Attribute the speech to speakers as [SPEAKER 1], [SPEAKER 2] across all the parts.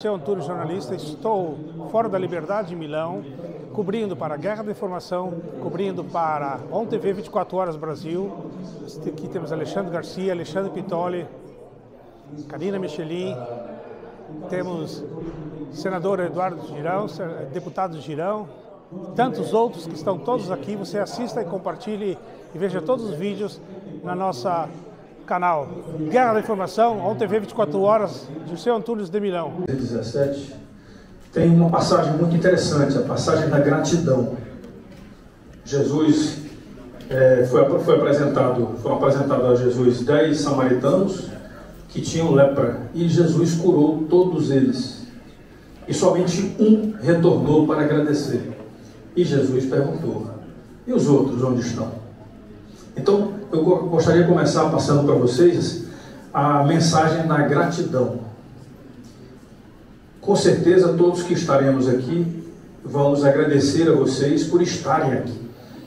[SPEAKER 1] Sou Antunes, jornalista, estou fora da Liberdade, em Milão, cobrindo para a Guerra da Informação, cobrindo para ONTV 24 Horas Brasil. Aqui temos Alexandre Garcia, Alexandre Pitoli, Karina Michelin, temos senador Eduardo Girão, deputado Girão, tantos outros que estão todos aqui. Você assista e compartilhe e veja todos os vídeos na nossa canal Guerra da Informação, ONTV 24 Horas, José Antunes de Milão.
[SPEAKER 2] 17 tem uma passagem muito interessante, a passagem da gratidão. Jesus foram apresentados a Jesus 10 samaritanos que tinham lepra, e Jesus curou todos eles, e somente um retornou para agradecer. E Jesus perguntou: e os outros onde estão? Então eu gostaria de começar passando para vocês a mensagem da gratidão. Com certeza todos que estaremos aqui vamos agradecer a vocês por estarem aqui.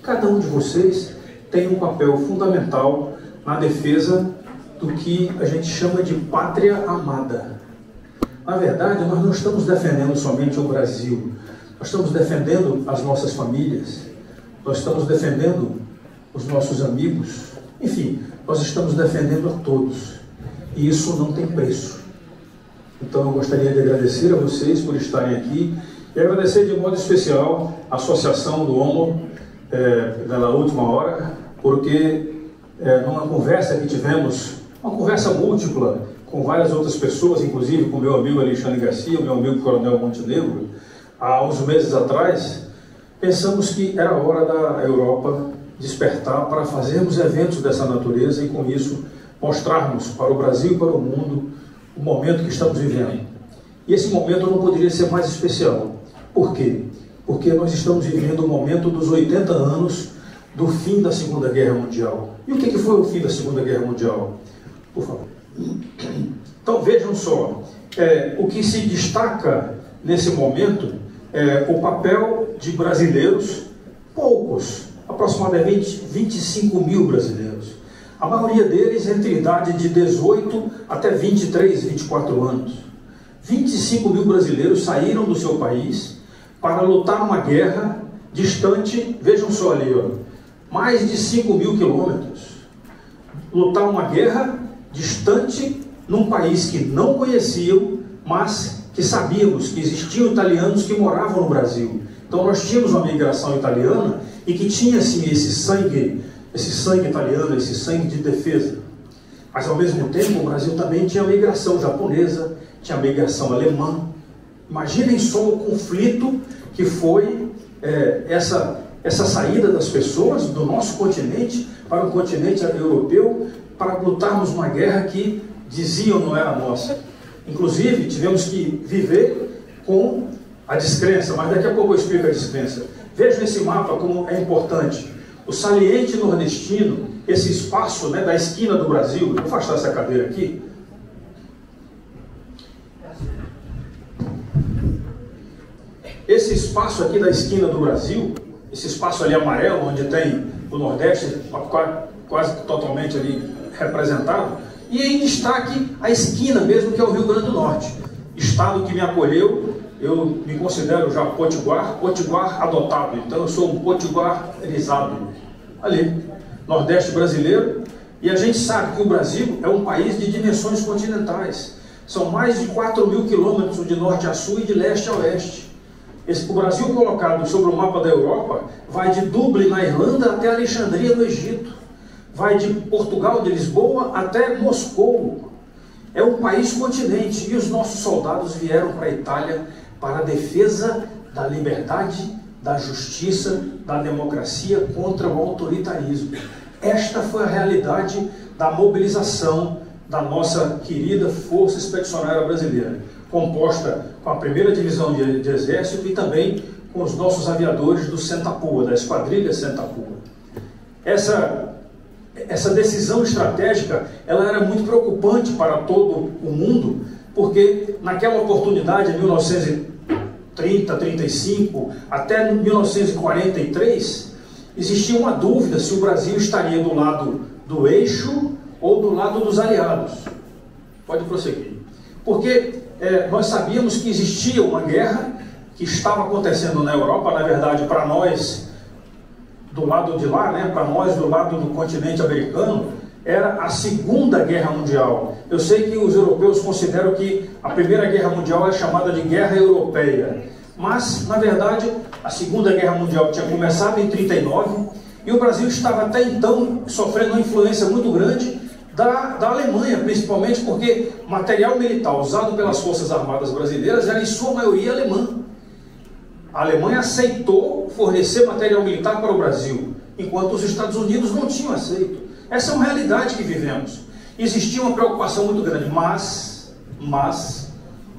[SPEAKER 2] Cada um de vocês tem um papel fundamental na defesa do que a gente chama de pátria amada. Na verdade, nós não estamos defendendo somente o Brasil, nós estamos defendendo as nossas famílias, nós estamos defendendo os nossos amigos, enfim, nós estamos defendendo a todos, e isso não tem preço. Então eu gostaria de agradecer a vocês por estarem aqui, e agradecer de modo especial a Associação do Homo da última hora, porque numa conversa que tivemos, uma conversa múltipla com várias outras pessoas, inclusive com meu amigo Alexandre Garcia, meu amigo Coronel Montenegro, há uns meses atrás, pensamos que era hora da Europa despertar para fazermos eventos dessa natureza e, com isso, mostrarmos para o Brasil e para o mundo o momento que estamos vivendo. E esse momento não poderia ser mais especial. Por quê? Porque nós estamos vivendo o momento dos 80 anos do fim da Segunda Guerra Mundial. E o que foi o fim da Segunda Guerra Mundial? Por favor. Então vejam só, o que se destaca nesse momento é o papel de brasileiros, poucos, aproximadamente 25 mil brasileiros. A maioria deles entre idade de 18 até 23, 24 anos. 25 mil brasileiros saíram do seu país para lutar uma guerra distante, vejam só ali, ó, mais de 5 mil quilômetros. Lutar uma guerra distante num país que não conheciam, mas que sabíamos que existiam italianos que moravam no Brasil. Então nós tínhamos uma migração italiana e que tinha assim esse sangue italiano, esse sangue de defesa. Mas ao mesmo tempo o Brasil também tinha a migração japonesa, tinha a migração alemã. Imaginem só o conflito que foi essa saída das pessoas do nosso continente para o continente europeu, para lutarmos uma guerra que diziam não era nossa. Inclusive tivemos que viver com a descrença, mas daqui a pouco eu explico a descrença. Vejam esse mapa como é importante. O saliente nordestino, esse espaço da esquina do Brasil, vou afastar essa cadeira aqui. Esse espaço aqui da esquina do Brasil, esse espaço ali amarelo, onde tem o Nordeste quase totalmente ali representado, e em destaque a esquina mesmo, que é o Rio Grande do Norte, estado que me acolheu. Eu me considero já potiguar adotado, então eu sou um potiguarizado. Ali, Nordeste brasileiro, e a gente sabe que o Brasil é um país de dimensões continentais. São mais de 4 mil quilômetros de norte a sul e de leste a oeste. O Brasil, colocado sobre o mapa da Europa, vai de Dublin, na Irlanda, até Alexandria, no Egito. Vai de Portugal, de Lisboa, até Moscou. É um país continente, e os nossos soldados vieram para a Itália para a defesa da liberdade, da justiça, da democracia contra o autoritarismo. Esta foi a realidade da mobilização da nossa querida Força Expedicionária Brasileira, composta com a 1ª Divisão de Exército e também com os nossos aviadores do Sentapua, da Esquadrilha Sentapua. Essa decisão estratégica, ela era muito preocupante para todo o mundo, porque naquela oportunidade, em 1930, 35, até 1943, existia uma dúvida se o Brasil estaria do lado do eixo ou do lado dos aliados. Pode prosseguir. Porque nós sabíamos que existia uma guerra que estava acontecendo na Europa, na verdade, para nós, do lado de lá, né, para nós, do lado do continente americano, era a Segunda Guerra Mundial. Eu sei que os europeus consideram que a Primeira Guerra Mundial é chamada de Guerra Europeia, mas, na verdade, a Segunda Guerra Mundial tinha começado em 1939 e o Brasil estava até então sofrendo uma influência muito grande da Alemanha, principalmente porque material militar usado pelas Forças Armadas brasileiras era em sua maioria alemã. A Alemanha aceitou fornecer material militar para o Brasil, enquanto os Estados Unidos não tinham aceito. Essa é uma realidade que vivemos. Existia uma preocupação muito grande, mas,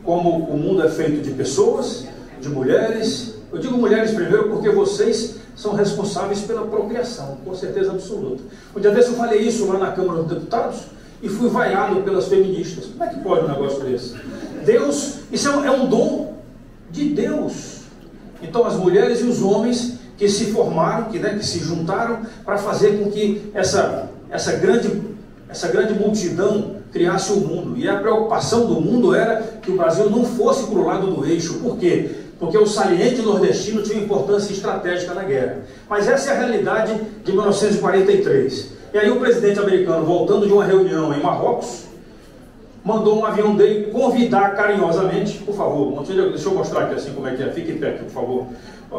[SPEAKER 2] como o mundo é feito de pessoas, de mulheres, eu digo mulheres primeiro porque vocês são responsáveis pela procriação, com certeza absoluta. Um dia desse eu falei isso lá na Câmara dos Deputados e fui vaiado pelas feministas. Como é que pode um negócio desse? Deus, isso é um dom de Deus. Então as mulheres e os homens que se formaram, que se juntaram para fazer com que essa grande multidão criasse o mundo. E a preocupação do mundo era que o Brasil não fosse para o lado do eixo. Por quê? Porque o saliente nordestino tinha importância estratégica na guerra. Mas essa é a realidade de 1943. E aí o presidente americano, voltando de uma reunião em Marrocos, mandou um avião dele convidar carinhosamente, por favor, deixa eu mostrar aqui assim como é que é, fique em pé aqui, por favor.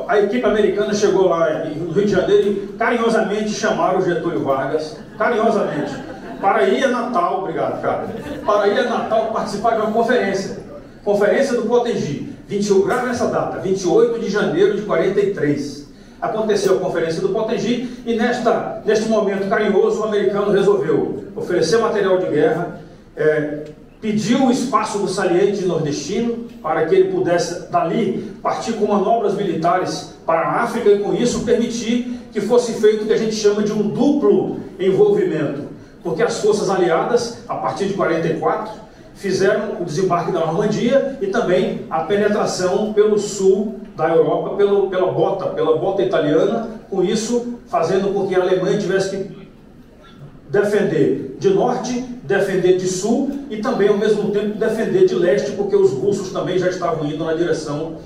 [SPEAKER 2] A equipe americana chegou lá no Rio de Janeiro e carinhosamente chamaram o Getúlio Vargas, carinhosamente, para ir a Natal, obrigado, cara, para ir a Natal participar de uma conferência do Potengi, grava essa data, 28 de janeiro de 43. Aconteceu a conferência do Potengi e neste momento carinhoso o americano resolveu oferecer material de guerra, pediu o espaço do saliente nordestino para que ele pudesse dali partir com manobras militares para a África e com isso permitir que fosse feito o que a gente chama de um duplo envolvimento, porque as forças aliadas, a partir de 44, fizeram o desembarque da Normandia e também a penetração pelo sul da Europa, pela bota italiana, com isso fazendo com que a Alemanha tivesse que defender de norte, defender de sul e também ao mesmo tempo defender de leste, porque os russos também já estavam indo na direção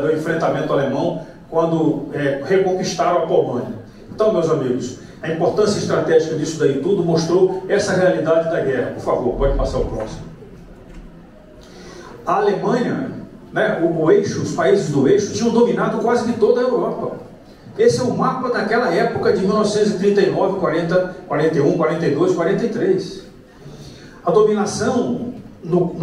[SPEAKER 2] do enfrentamento alemão quando reconquistaram a Polônia. Então, meus amigos, a importância estratégica disso daí tudo mostrou essa realidade da guerra. Por favor, pode passar o próximo. A Alemanha, o eixo, os países do eixo tinham dominado quase que toda a Europa. Esse é o mapa daquela época de 1939, 40, 41, 42, 43. A dominação no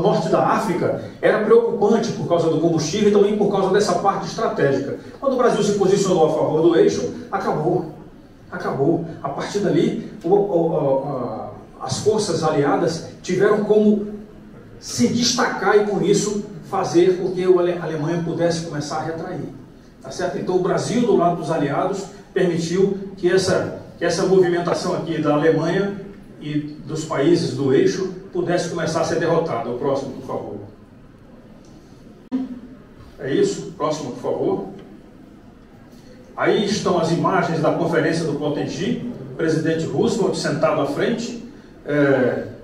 [SPEAKER 2] norte da África era preocupante por causa do combustível e também por causa dessa parte estratégica. Quando o Brasil se posicionou a favor do eixo, acabou. A partir dali, as forças aliadas tiveram como se destacar e com isso fazer com que a Alemanha pudesse começar a retrair. Tá certo? Então o Brasil, do lado dos aliados, permitiu que essa movimentação aqui da Alemanha e dos países do eixo pudesse começar a ser derrotada. O próximo, por favor. É isso? Próximo, por favor. Aí estão as imagens da conferência do Potengi, presidente Roosevelt sentado à frente,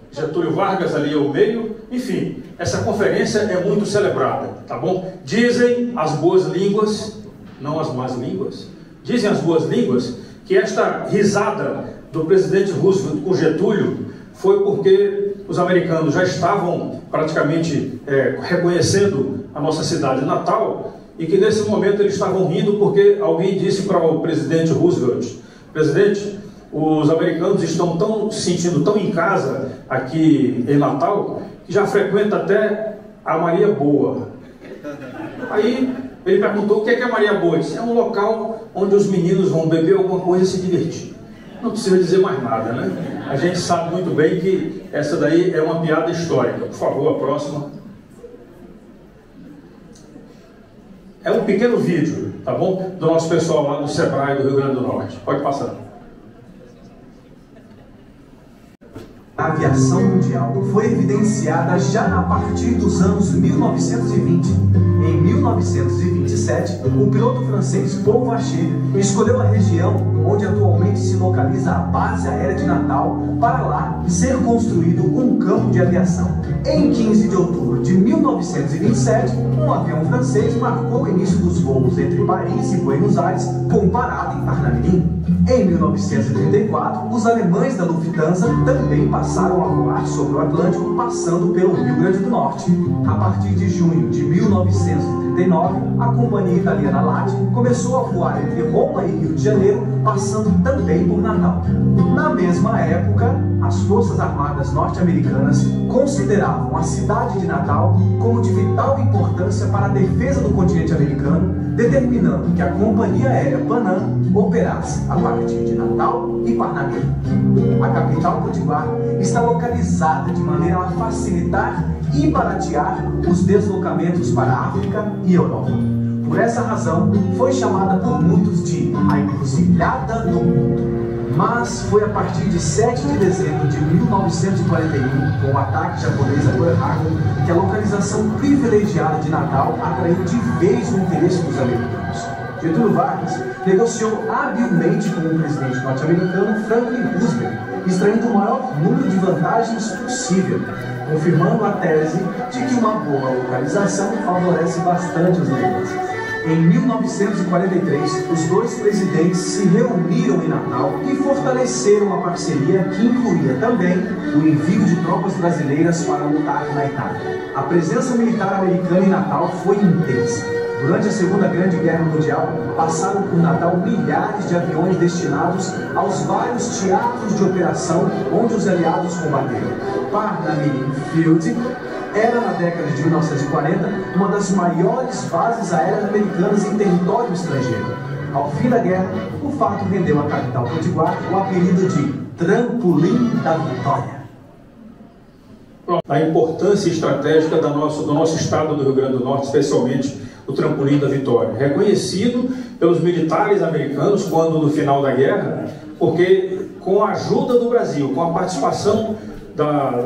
[SPEAKER 2] Getúlio Vargas ali ao meio. Enfim, essa conferência é muito celebrada, tá bom? Dizem as boas línguas, não as más línguas, dizem as boas línguas que esta risada do presidente Roosevelt com Getúlio foi porque os americanos já estavam praticamente reconhecendo a nossa cidade natal e que nesse momento eles estavam rindo porque alguém disse para o presidente Roosevelt: presidente, os americanos estão se sentindo tão em casa aqui em Natal que já frequenta até a Maria Boa. Aí ele perguntou: o que é a Maria Boa? Ele disse: é um local onde os meninos vão beber alguma coisa e se divertir. Não precisa dizer mais nada, né? A gente sabe muito bem que essa daí é uma piada histórica. Por favor, a próxima. É um pequeno vídeo, tá bom? Do nosso pessoal lá do Sebrae do Rio Grande do Norte. Pode passar.
[SPEAKER 3] da aviação mundial foi evidenciada já a partir dos anos 1920. Em 1927, o piloto francês Paul Vacher escolheu a região onde atualmente se localiza a base aérea de Natal para lá ser construído um campo de aviação. Em 15 de outubro de 1927, um avião francês marcou o início dos voos entre Paris e Buenos Aires com parada em Parnamirim. Em 1934, os alemães da Lufthansa também passaram a voar sobre o Atlântico, passando pelo Rio Grande do Norte. A partir de junho de 1939, a companhia italiana LAT começou a voar entre Roma e Rio de Janeiro, passando também por Natal. Na mesma época, as Forças Armadas norte-americanas consideravam a cidade de Natal como de vital importância para a defesa do continente americano, determinando que a companhia aérea Panam operasse a partir de Natal e Parnamirim. A capital potiguar está localizada de maneira a facilitar e baratear os deslocamentos para a África e Europa. Por essa razão, foi chamada por muitos de a encruzilhada do mundo. Mas foi a partir de 7 de dezembro de 1941, com o ataque japonês a Pearl Harbor, que a localização privilegiada de Natal atraiu de vez o interesse dos americanos. Getúlio Vargas negociou habilmente com o presidente norte-americano Franklin Roosevelt, extraindo o maior número de vantagens possível, confirmando a tese de que uma boa localização favorece bastante os negócios. Em 1943, os dois presidentes se reuniram em Natal e fortaleceram a parceria que incluía também o envio de tropas brasileiras para lutar na Itália. A presença militar americana em Natal foi intensa. Durante a Segunda Grande Guerra Mundial, passaram por Natal milhares de aviões destinados aos vários teatros de operação onde os aliados combateram. Parnamirim Field era, na década de 1940, uma das maiores bases aéreas americanas em território estrangeiro. Ao fim da guerra, o fato rendeu à capital potiguar o apelido de Trampolim da Vitória.
[SPEAKER 2] A importância estratégica do nosso estado do Rio Grande do Norte, especialmente o Trampolim da Vitória, reconhecido pelos militares americanos quando no final da guerra, porque com a ajuda do Brasil, com a participação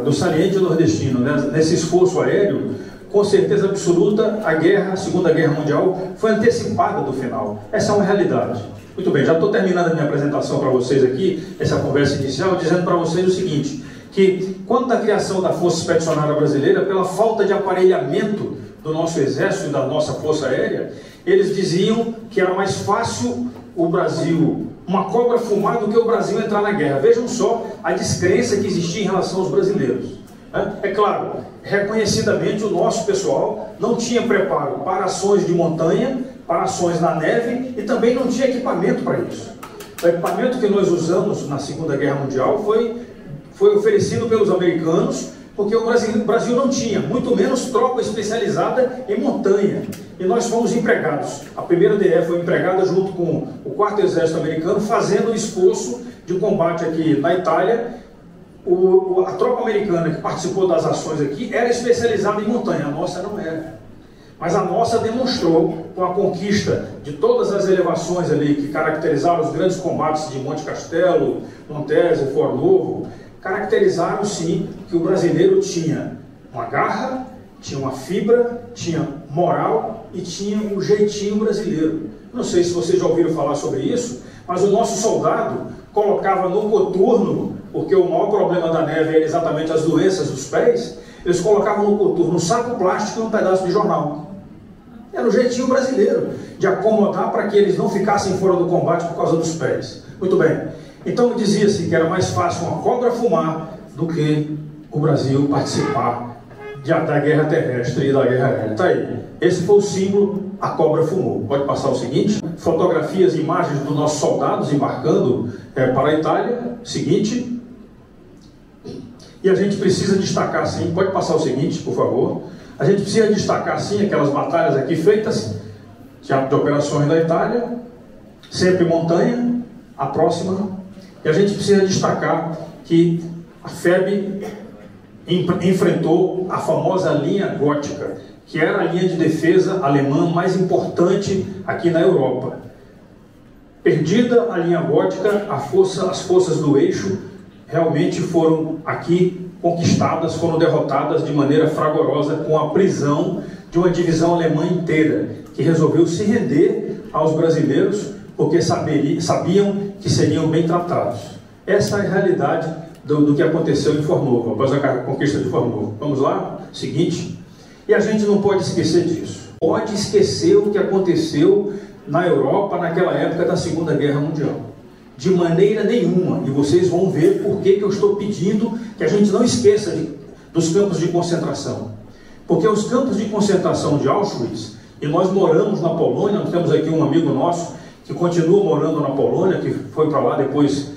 [SPEAKER 2] do saliente nordestino, né, nesse esforço aéreo, com certeza absoluta, a Segunda Guerra Mundial foi antecipada do final. Essa é uma realidade. Muito bem, já estou terminando a minha apresentação para vocês aqui, essa conversa inicial, dizendo para vocês o seguinte, que quando da criação da Força Expedicionária Brasileira, pela falta de aparelhamento do nosso exército e da nossa Força Aérea, eles diziam que era mais fácil o Brasil, uma cobra fumar, do que o Brasil entrar na guerra. Vejam só a descrença que existia em relação aos brasileiros. É claro, reconhecidamente o nosso pessoal não tinha preparo para ações de montanha, para ações na neve, e também não tinha equipamento para isso. O equipamento que nós usamos na Segunda Guerra Mundial foi oferecido pelos americanos, porque o Brasil não tinha, muito menos tropa especializada em montanha. E nós fomos empregados. A primeira DE foi empregada junto com o 4º Exército Americano, fazendo o esforço de combate aqui na Itália. A tropa americana que participou das ações aqui era especializada em montanha, a nossa não era. Mas a nossa demonstrou, com a conquista de todas as elevações ali que caracterizaram os grandes combates de Monte Castelo, Montese, Fort Novo, caracterizaram sim que o brasileiro tinha uma garra, tinha uma fibra, tinha moral e tinha um jeitinho brasileiro. Não sei se vocês já ouviram falar sobre isso, mas o nosso soldado colocava no coturno, porque o maior problema da neve era exatamente as doenças dos pés, eles colocavam no coturno um saco plástico e um pedaço de jornal. Era o jeitinho brasileiro de acomodar para que eles não ficassem fora do combate por causa dos pés. Muito bem. Então dizia-se que era mais fácil uma cobra fumar do que o Brasil participar da guerra terrestre e da guerra aérea. Está aí. Esse foi o símbolo, a cobra fumou. Pode passar o seguinte. Fotografias e imagens dos nossos soldados embarcando para a Itália. Seguinte. E a gente precisa destacar sim, pode passar o seguinte, por favor. A gente precisa destacar sim aquelas batalhas aqui feitas, teatro de operações da Itália, sempre montanha, a próxima. E a gente precisa destacar que a FEB enfrentou a famosa linha gótica, que era a linha de defesa alemã mais importante aqui na Europa. Perdida a linha gótica, as forças do eixo realmente foram aqui conquistadas, foram derrotadas de maneira fragorosa com a prisão de uma divisão alemã inteira, que resolveu se render aos brasileiros porque sabiam que seriam bem tratados. Essa é a realidade do que aconteceu em Fornovo, após a conquista de Fornovo. Vamos lá? Seguinte. E a gente não pode esquecer disso. Pode esquecer o que aconteceu na Europa naquela época da Segunda Guerra Mundial. De maneira nenhuma. E vocês vão ver por que eu estou pedindo que a gente não esqueça dos campos de concentração. Porque os campos de concentração de Auschwitz, e nós moramos na Polônia, nós temos aqui um amigo nosso que continua morando na Polônia, que foi para lá depois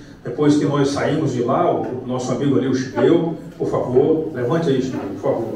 [SPEAKER 2] que nós saímos de lá, o nosso amigo ali, o Chibeu, por favor, levante aí, Chibeu, por favor.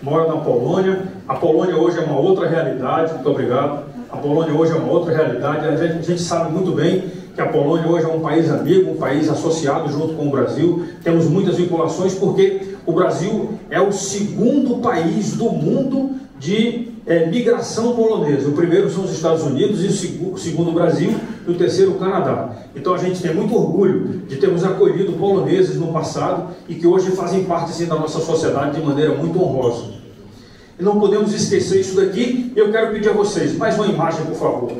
[SPEAKER 2] Mora na Polônia. A Polônia hoje é uma outra realidade, muito obrigado. A Polônia hoje é uma outra realidade. A gente sabe muito bem que a Polônia hoje é um país amigo, um país associado junto com o Brasil. Temos muitas vinculações porque o Brasil é o segundo país do mundo de migração polonesa. O primeiro são os Estados Unidos, e o segundo o Brasil, e o terceiro o Canadá. Então a gente tem muito orgulho de termos acolhido poloneses no passado e que hoje fazem parte sim, da nossa sociedade de maneira muito honrosa. E não podemos esquecer isso daqui. Eu quero pedir a vocês, mais uma imagem, por favor.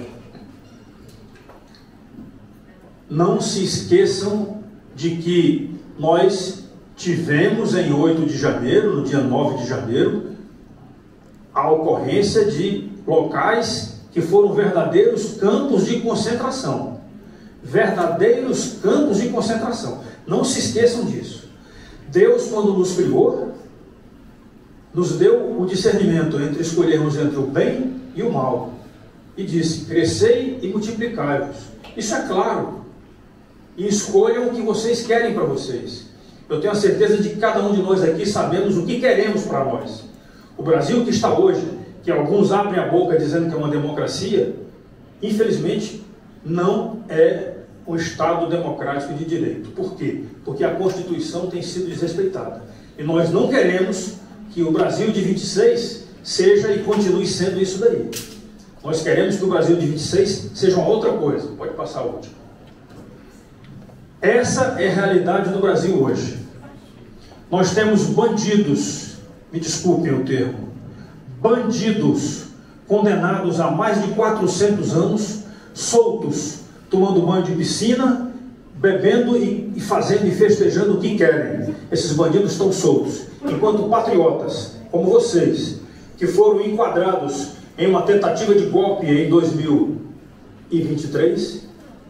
[SPEAKER 2] Não se esqueçam de que nós tivemos em 8 de janeiro, no dia 9 de janeiro, a ocorrência de locais que foram verdadeiros campos de concentração. Verdadeiros campos de concentração. Não se esqueçam disso. Deus, quando nos criou, nos deu o discernimento entre escolhermos entre o bem e o mal. E disse, crescei e multiplicai-vos. Isso é claro. E escolham o que vocês querem para vocês. Eu tenho a certeza de que cada um de nós aqui sabemos o que queremos para nós. O Brasil que está hoje, que alguns abrem a boca dizendo que é uma democracia, infelizmente não é um Estado democrático de direito. Por quê? Porque a Constituição tem sido desrespeitada. E nós não queremos que o Brasil de 26 seja e continue sendo isso daí. Nós queremos que o Brasil de 26 seja uma outra coisa. Pode passar o último. Essa é a realidade do Brasil hoje. Nós temos bandidos, me desculpem o termo, bandidos condenados a mais de 400 anos, soltos, tomando banho de piscina, bebendo e fazendo e festejando o que querem. Esses bandidos estão soltos. Enquanto patriotas, como vocês, que foram enquadrados em uma tentativa de golpe em 2023,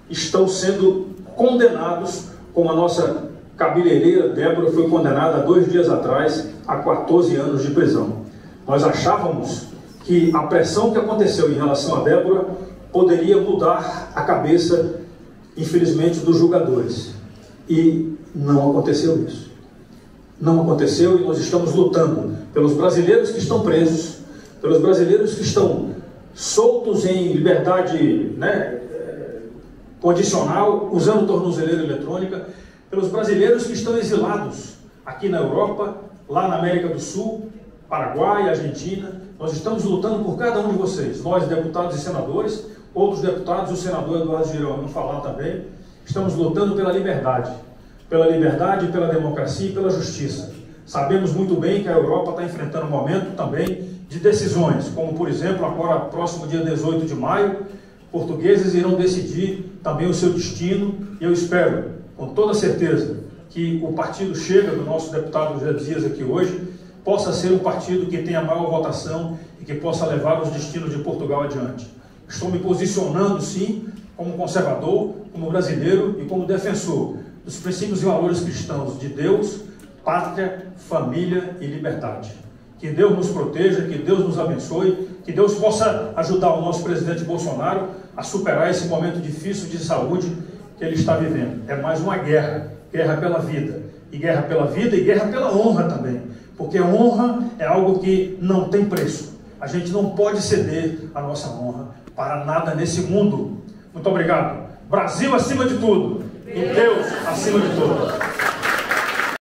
[SPEAKER 2] estão sendo condenados, como a nossa cabeleireira Débora foi condenada há 2 dias atrás a 14 anos de prisão. Nós achávamos que a pressão que aconteceu em relação a Débora poderia mudar a cabeça, infelizmente, dos julgadores. E não aconteceu isso. Não aconteceu, e nós estamos lutando pelos brasileiros que estão presos, pelos brasileiros que estão soltos em liberdade, condicional, usando tornozeleira eletrônica, pelos brasileiros que estão exilados aqui na Europa, lá na América do Sul, Paraguai, Argentina. Nós estamos lutando por cada um de vocês, nós deputados e senadores, outros deputados, o senador Eduardo Girão, vamos falar também. Estamos lutando pela liberdade, pela democracia e pela justiça. Sabemos muito bem que a Europa está enfrentando um momento também de decisões, como por exemplo, agora próximo dia 18 de maio, portugueses irão decidir também o seu destino, e eu espero, com toda certeza, que o partido Chega, do nosso deputado José Dias aqui hoje, possa ser um partido que tenha maior votação e que possa levar os destinos de Portugal adiante. Estou me posicionando, sim, como conservador, como brasileiro e como defensor dos princípios e valores cristãos de Deus, pátria, família e liberdade. Que Deus nos proteja, que Deus nos abençoe, que Deus possa ajudar o nosso presidente Bolsonaro a superar esse momento difícil de saúde que ele está vivendo. É mais uma guerra, guerra pela vida, e guerra pela honra também, porque honra é algo que não tem preço. A gente não pode ceder a nossa honra para nada nesse mundo. Muito obrigado. Brasil acima de tudo, e Deus acima de tudo.